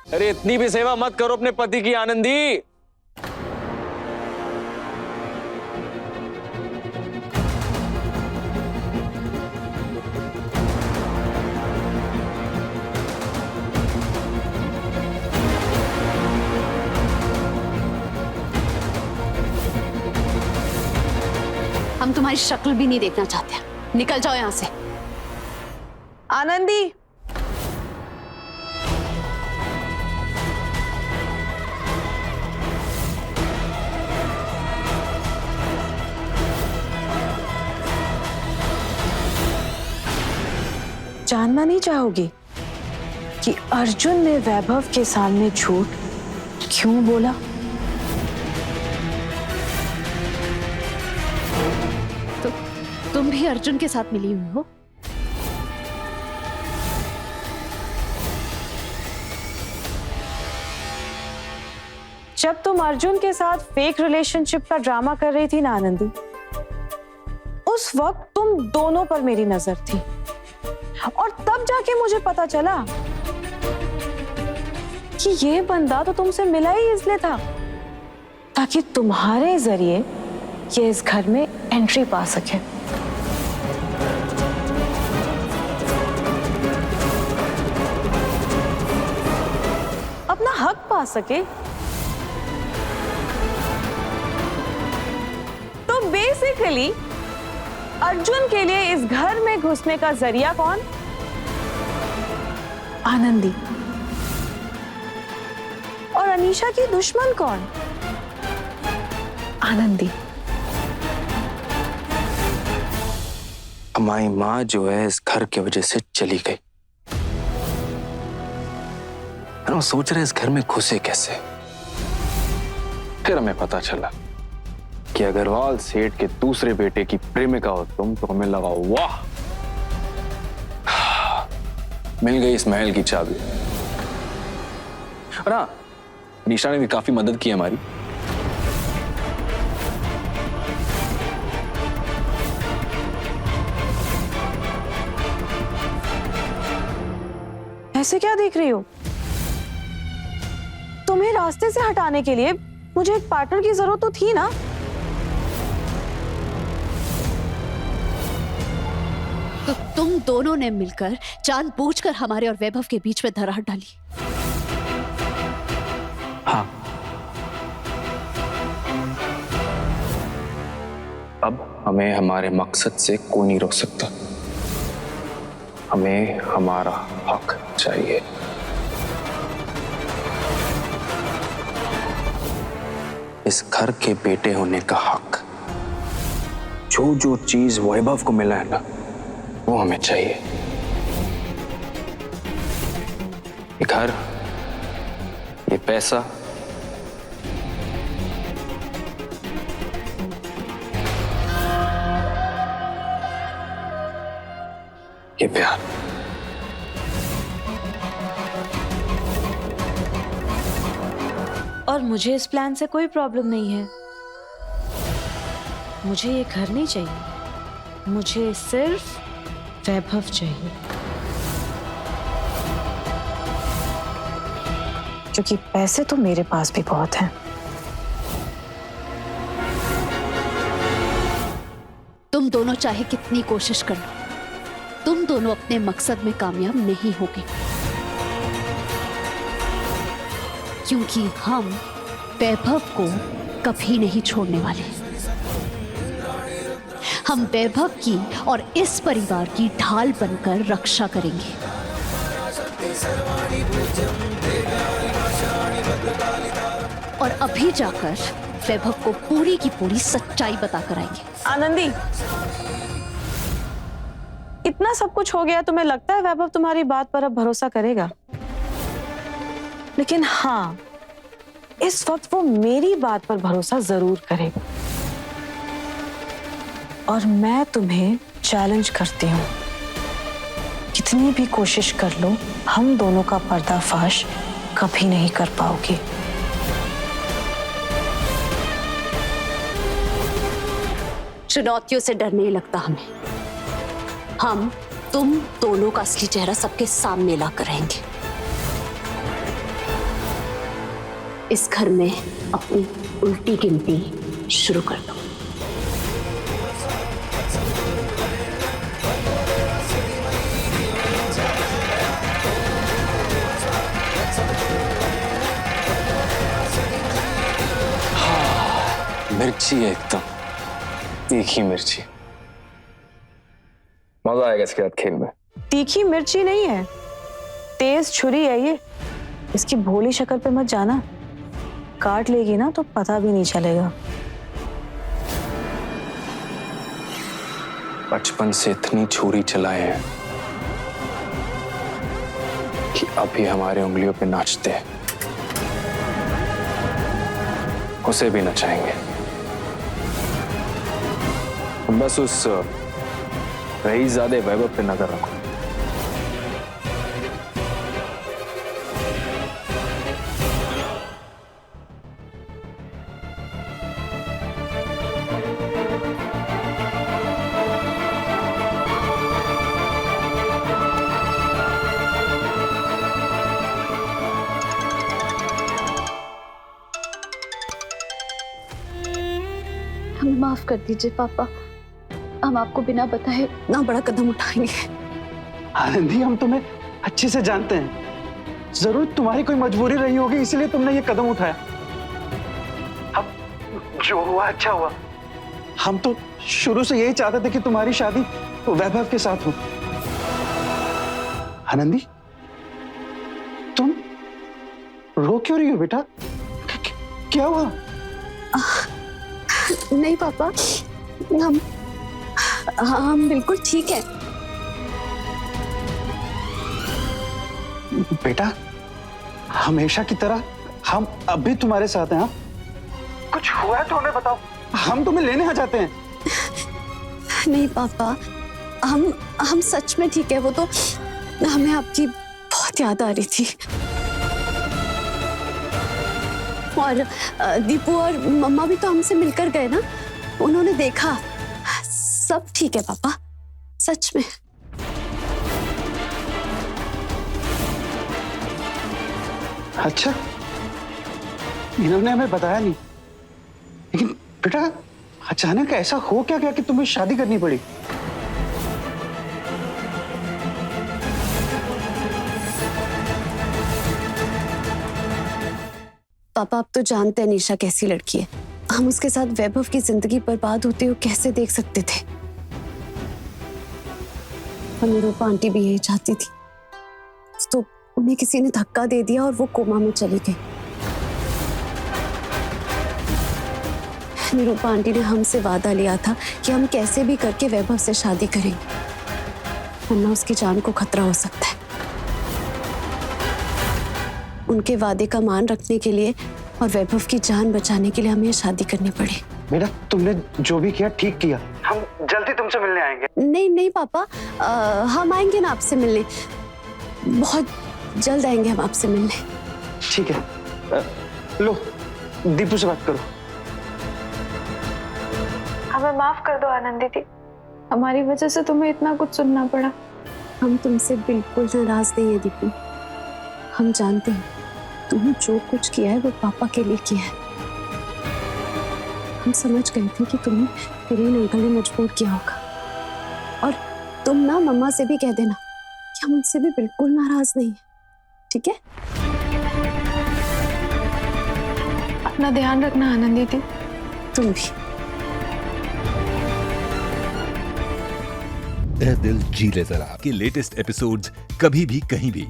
अरे इतनी भी सेवा मत करो अपने पति की आनंदी। हम तुम्हारी शक्ल भी नहीं देखना चाहते। निकल जाओ यहां से। आनंदी, जानना नहीं चाहोगी कि अर्जुन ने वैभव के सामने झूठ क्यों बोला? तो तुम भी अर्जुन के साथ मिली हुई हो? जब तुम अर्जुन के साथ फेक रिलेशनशिप का ड्रामा कर रही थी ना आनंदी, उस वक्त तुम दोनों पर मेरी नजर थी और तब जाके मुझे पता चला कि ये बंदा तो तुमसे मिला ही इसलिए था ताकि तुम्हारे जरिए ये इस घर में एंट्री पा सके। अपना हक पा सके। तो बेसिकली अर्जुन के लिए इस घर में घुसने का जरिया कौन? आनंदी। और अनीशा की दुश्मन कौन? आनंदी। हमारी माँ जो है इस घर की वजह से चली गई। हम सोच रहे इस घर में घुसे कैसे। फिर हमें पता चला कि अग्रवाल सेठ के दूसरे बेटे की प्रेमिका हो तुम, तो हमें लगा वाह, मिल गई इस महल की चाबी। और हाँ, निशा ने भी काफी मदद की हमारी। ऐसे क्या देख रही हो? तुम्हें रास्ते से हटाने के लिए मुझे एक पार्टनर की जरूरत तो थी ना? तो तुम दोनों ने मिलकर जानबूझकर हमारे और वैभव के बीच में दरार डाली। हाँ, अब हमें हमारे मकसद से कोई नहीं रोक सकता। हमें हमारा हक चाहिए। इस घर के बेटे होने का हक। जो जो चीज वैभव को मिला है ना, वो हमें चाहिए। ये घर, ये पैसा, ये प्यार। और मुझे इस प्लान से कोई प्रॉब्लम नहीं है। मुझे ये घर नहीं चाहिए, मुझे सिर्फ वैभव चाहिए। क्योंकि पैसे तो मेरे पास भी बहुत हैं। तुम दोनों चाहे कितनी कोशिश कर लो, तुम दोनों अपने मकसद में कामयाब नहीं होगे। क्योंकि हम वैभव को कभी नहीं छोड़ने वाले। हम वैभव की और इस परिवार की ढाल बनकर रक्षा करेंगे। और अभी जाकर वैभव को पूरी की पूरी सच्चाई बताकर आएंगे। आनंदी, इतना सब कुछ हो गया, तुम्हें लगता है वैभव तुम्हारी बात पर अब भरोसा करेगा? लेकिन हाँ, इस वक्त वो मेरी बात पर भरोसा जरूर करेगा। और मैं तुम्हें चैलेंज करती हूँ, कितनी भी कोशिश कर लो, हम दोनों का पर्दाफाश कभी नहीं कर पाओगे। चुनौतियों से डर नहीं लगता हमें। हम तुम दोनों का असली चेहरा सबके सामने लाकर रहेंगे। इस घर में अपनी उल्टी गिनती शुरू कर दो। मिर्ची है एकदम तीखी मिर्ची। मजा आएगा इसके साथ खेल में। तीखी मिर्ची नहीं है, तेज छुरी है ये। इसकी भोली शक्ल पे मत जाना, काट लेगी ना तो पता भी नहीं चलेगा। बचपन से इतनी छुरी चलाए हैं कि अभी हमारे उंगलियों पे नाचते हैं, उसे भी नचाएंगे। बस उस रईसज़ादे वैभव पे नजर रखो। हमें माफ कर दीजिए पापा, हम आपको बिना बताए इतना बड़ा कदम उठाएंगे। आनंदी, हम तुम्हें अच्छे से जानते हैं। जरूर तुम्हारी कोई मजबूरी रही होगी, इसलिए तुमने ये कदम उठाया। अब जो हुआ अच्छा हुआ। हम तो शुरू से यही चाहते थे कि तुम्हारी शादी वैभव के साथ हो। आनंदी, तुम रो क्यों रही हो बेटा? क्या हुआ? नहीं पापा, हम बिल्कुल ठीक है। बेटा, हमेशा की तरह हम अब भी तुम्हारे साथ हैं। हाँ? कुछ हुआ है तो हमें बताओ, हम तुम्हें लेने आ जाते हैं। नहीं पापा, हम सच में ठीक है। वो तो हमें आपकी बहुत याद आ रही थी। और दीपू और मम्मा भी तो हमसे मिलकर गए ना, उन्होंने देखा। सब ठीक है पापा, सच में। अच्छा, इन्होंने हमें बताया नहीं। लेकिन बेटा, अचानक ऐसा हो क्या गया कि तुम्हें शादी करनी पड़ी? पापा, आप तो जानते हैं निशा कैसी लड़की है। हम उसके साथ वैभव की जिंदगी बर्बाद होते हुए कैसे देख सकते थे? और निरूपा आंटी भी यही चाहती थी, तो उन्हें किसी ने धक्का दे दिया और वो कोमा में चली गई। निरूपा आंटी ने हमसे वादा लिया था कि हम कैसे भी करके वैभव से शादी करेंगे, वरना उसकी जान को खतरा हो सकता है। उनके वादे का मान रखने के लिए और वैभव की जान बचाने के लिए हमें शादी करनी पड़ी। बेटा, तुमने जो भी किया ठीक किया। हम जल्दी तुमसे मिलने आएंगे। नहीं नहीं पापा, हम आएंगे ना आपसे मिलने, बहुत जल्द आएंगे हम आपसे मिलने। ठीक है। लो, दीपू से बात करो। हमें माफ कर दो आनंदी दी, हमारी वजह से तुम्हें इतना कुछ सुनना पड़ा। हम तुमसे बिल्कुल नाराज नहीं है दीपू। हम जानते हैं तुमने जो कुछ किया है वो पापा के लिए किया है। हम समझ गए थे कि तुम्हें हिरेन अंकल ने मजबूर किया होगा। और तुम ना मम्मा से भी कह देना कि हम उनसे भी बिल्कुल नाराज नहीं है, ठीक है? अपना ध्यान रखना आनंदी दी। तुम भी। ए दिल जी ले जरा के लेटेस्ट एपिसोड्स कभी भी कहीं भी